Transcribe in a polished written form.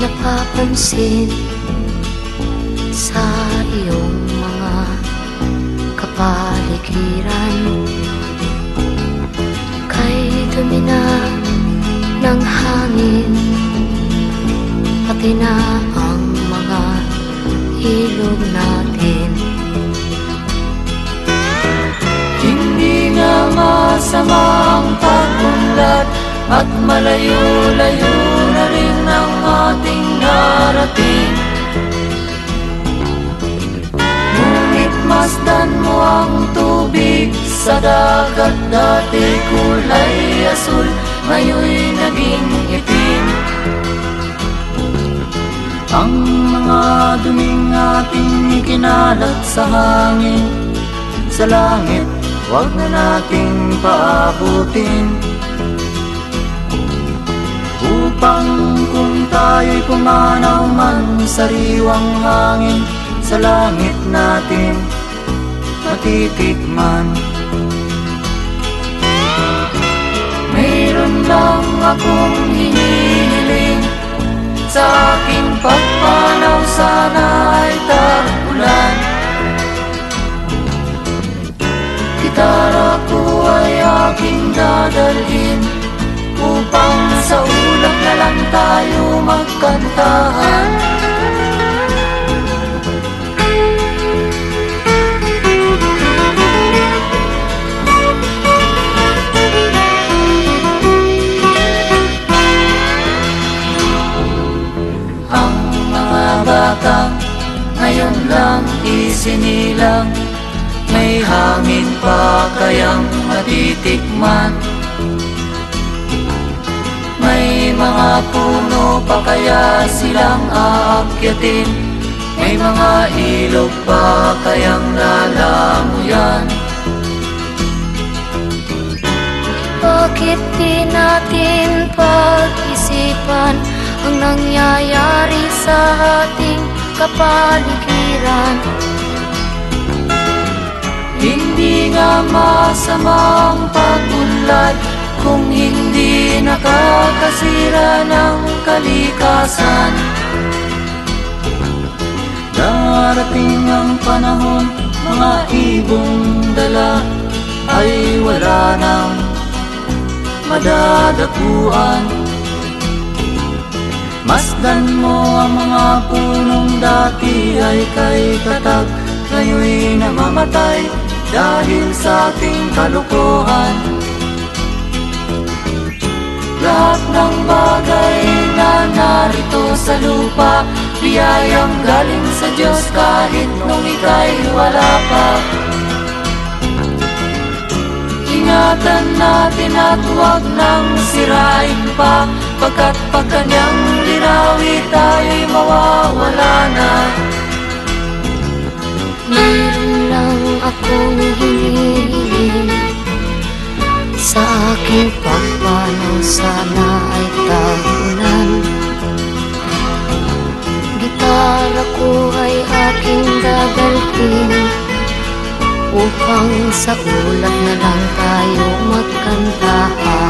napapansin sa iyong mga kapaligiran. Kay dumi na ng hangin, pati na ang mga ilog natin. Hindi nga masama ang pag-unlad, at malayo-layo na rin ang ating narating. Ngunit masdan mo ang tubig sa dagat, dati kulay asul, ngayon'y naging itim. Ang mga duming ating ikinalat sa hangin, sa langit, huwag na nating paabutin. Upang kung tayo'y pumanaw man sa sariwang hangin, sa langit natin matitikman. Mayroon lang akong hinihiling, sa aking pagpanaw sana ay tag-ulan. Gitara ko ay aking dadalhin, upang sa ulap na lang tayo magkantahan. Ang mga bata ngayon lang isinilang, may hangin pa kayang matitikman? May mga puno pa kaya silang aakyatin? May mga ilog pa kayang lalamuyan? Bakit di natin pag-isipan ang nangyayari sa ating kapaligiran? Hindi nga masama ang pag-unlad, kung hindi nakakasira ng kalikasan. Darating ang panahon, mga ibong dala ay wala nang madadapuan. Masdan mo ang mga punong dati ay kay katag, ngayon'y namamatay dahil sa ating kalokohan. Lahat ng bagay na narito sa lupa, biyayang galing sa Diyos kahit nung ika'y wala pa. Ingatan natin at huwag nang sirain pa, pagkat pag kanyang linawi tayo'y mawawala na. Meron lang akong hinihiling, sa aking pagpanaw sana ay tag-ulan. Gitara ko ay aking dadalhin, upang sa ulap na lang tayo magkantahan.